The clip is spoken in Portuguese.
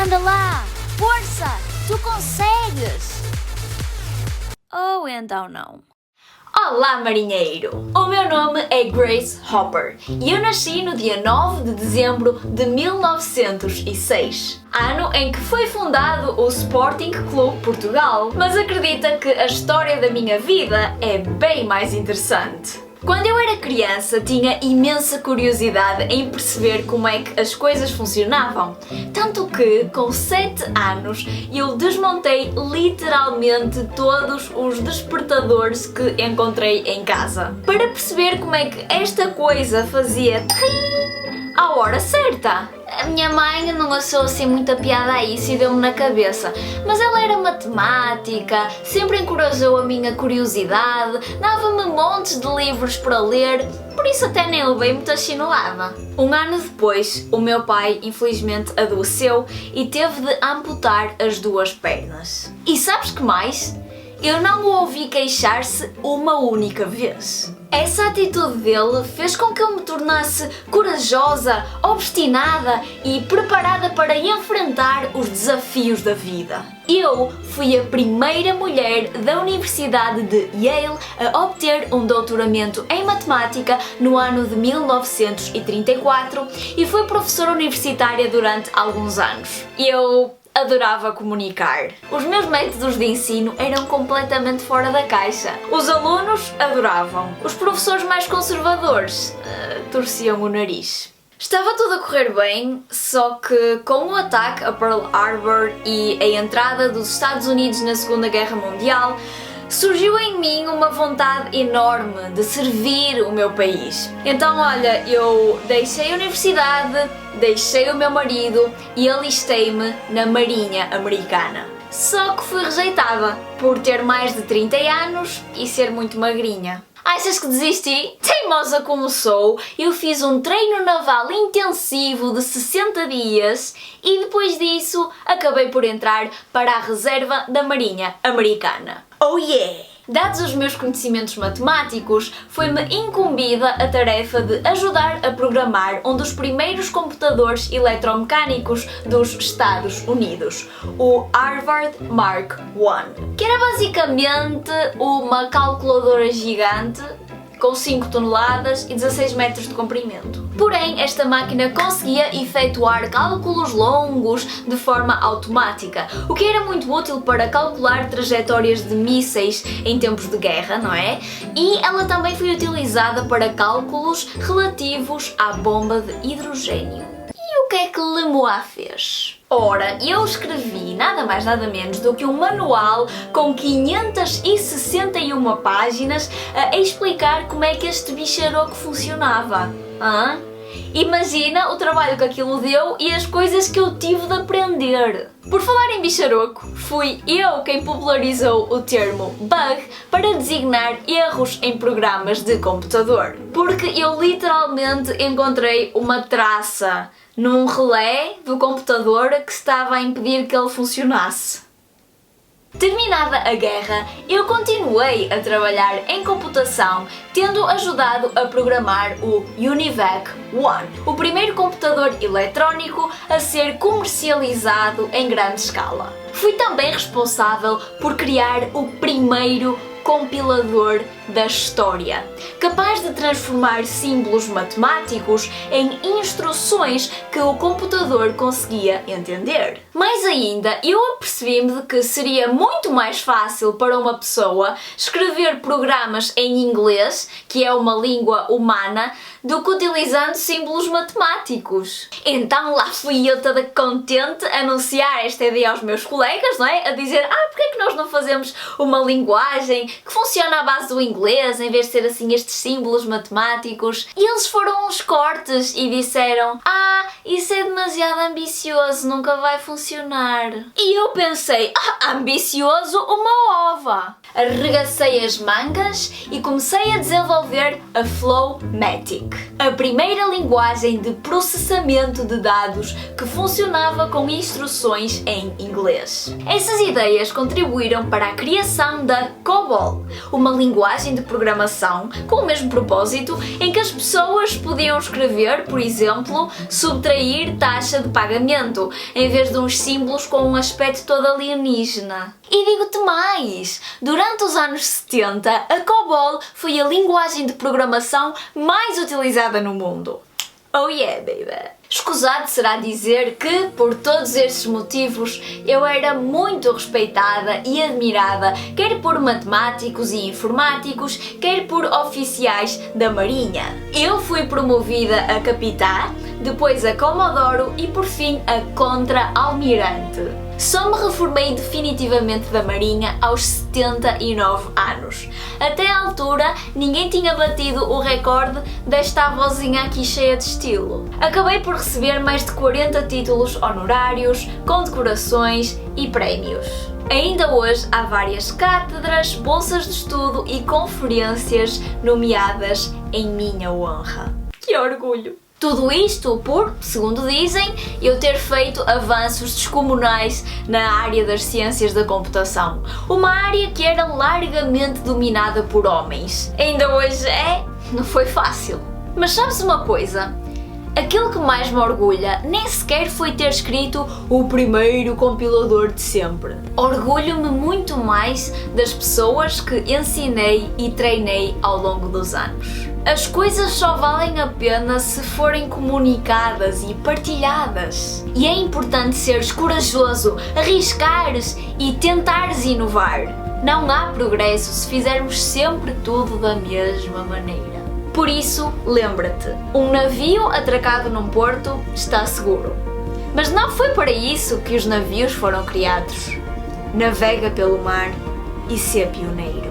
Anda lá! Força! Tu consegues! Ou então não. Olá, marinheiro! O meu nome é Grace Hopper e eu nasci no dia 9 de dezembro de 1906, ano em que foi fundado o Sporting Clube Portugal. Mas acredita que a história da minha vida é bem mais interessante. Quando eu era criança, tinha imensa curiosidade em perceber como é que as coisas funcionavam. Tanto que, com 7 anos, eu desmontei literalmente todos os despertadores que encontrei em casa, para perceber como é que esta coisa fazia trim à hora certa. A minha mãe não achou assim muita piada a isso e deu-me na cabeça, mas ela era matemática, sempre encorajou a minha curiosidade, dava-me montes de livros para ler, por isso até nem levei muita chinelada. Um ano depois, o meu pai infelizmente adoeceu e teve de amputar as 2 pernas. E sabes que mais? Eu não o ouvi queixar-se uma única vez. Essa atitude dele fez com que eu me tornasse corajosa, obstinada e preparada para enfrentar os desafios da vida. Eu fui a primeira mulher da Universidade de Yale a obter um doutoramento em matemática no ano de 1934 e fui professora universitária durante alguns anos. Eu adorava comunicar. Os meus métodos de ensino eram completamente fora da caixa. Os alunos adoravam. Os professores mais conservadores torciam o nariz. Estava tudo a correr bem, só que com o ataque a Pearl Harbor e a entrada dos Estados Unidos na Segunda Guerra Mundial, surgiu em mim uma vontade enorme de servir o meu país. Então, olha, eu deixei a universidade, deixei o meu marido e alistei-me na Marinha Americana. Só que fui rejeitada por ter mais de 30 anos e ser muito magrinha. Achas que desisti? Teimosa como sou, eu fiz um treino naval intensivo de 60 dias e depois disso acabei por entrar para a reserva da Marinha Americana. Oh yeah! Dados os meus conhecimentos matemáticos, foi-me incumbida a tarefa de ajudar a programar um dos primeiros computadores eletromecânicos dos Estados Unidos, o Harvard Mark I, que era basicamente uma calculadora gigante com 5 toneladas e 16 metros de comprimento. Porém, esta máquina conseguia efetuar cálculos longos de forma automática, o que era muito útil para calcular trajetórias de mísseis em tempos de guerra, não é? E ela também foi utilizada para cálculos relativos à bomba de hidrogênio. E o que é que Lemoine fez? Ora, eu escrevi nada mais nada menos do que um manual com 561 páginas a explicar como é que este bicharoco funcionava. Imagina o trabalho que aquilo deu e as coisas que eu tive de aprender. Por falar em bicharoco, fui eu quem popularizou o termo bug para designar erros em programas de computador. Porque eu literalmente encontrei uma traça num relé do computador que estava a impedir que ele funcionasse. Terminada a guerra, eu continuei a trabalhar em computação, tendo ajudado a programar o UNIVAC I, o primeiro computador eletrónico a ser comercializado em grande escala. Fui também responsável por criar o primeiro compilador da história, capaz de transformar símbolos matemáticos em instruções que o computador conseguia entender. Mais ainda, eu apercebi-me de que seria muito mais fácil para uma pessoa escrever programas em inglês, que é uma língua humana, do que utilizando símbolos matemáticos. Então lá fui eu toda contente a anunciar esta ideia aos meus colegas, não é? A dizer, porque é que nós não fazemos uma linguagem que funciona à base do inglês, em vez de ser assim estes símbolos matemáticos? E eles foram uns cortes e disseram, isso é demasiado ambicioso, nunca vai funcionar. E eu pensei, ambicioso uma ova! Arregacei as mangas e comecei a desenvolver a Flowmatic. BASIC, a primeira linguagem de processamento de dados que funcionava com instruções em inglês. Essas ideias contribuíram para a criação da COBOL, uma linguagem de programação com o mesmo propósito, em que as pessoas podiam escrever, por exemplo, subtrair taxa de pagamento, em vez de uns símbolos com um aspecto todo alienígena. E digo-te mais, durante os anos 70, a COBOL foi a linguagem de programação mais utilizada no mundo. Oh yeah, baby! Escusado será dizer que, por todos estes motivos, eu era muito respeitada e admirada, quer por matemáticos e informáticos, quer por oficiais da Marinha. Eu fui promovida a capitã, depois a Comodoro e por fim a contra-almirante. Só me reformei definitivamente da Marinha aos 79 anos. Até à altura, ninguém tinha batido o recorde desta avózinha aqui cheia de estilo. Acabei por receber mais de 40 títulos honorários, condecorações e prémios. Ainda hoje há várias cátedras, bolsas de estudo e conferências nomeadas em minha honra. Que orgulho! Tudo isto por, segundo dizem, eu ter feito avanços descomunais na área das ciências da computação. Uma área que era largamente dominada por homens. Ainda hoje não foi fácil. Mas sabes uma coisa? Aquilo que mais me orgulha nem sequer foi ter escrito o primeiro compilador de sempre. Orgulho-me muito mais das pessoas que ensinei e treinei ao longo dos anos. As coisas só valem a pena se forem comunicadas e partilhadas. E é importante seres corajoso, arriscares e tentares inovar. Não há progresso se fizermos sempre tudo da mesma maneira. Por isso, lembra-te, um navio atracado num porto está seguro. Mas não foi para isso que os navios foram criados. Navega pelo mar e sê pioneiro.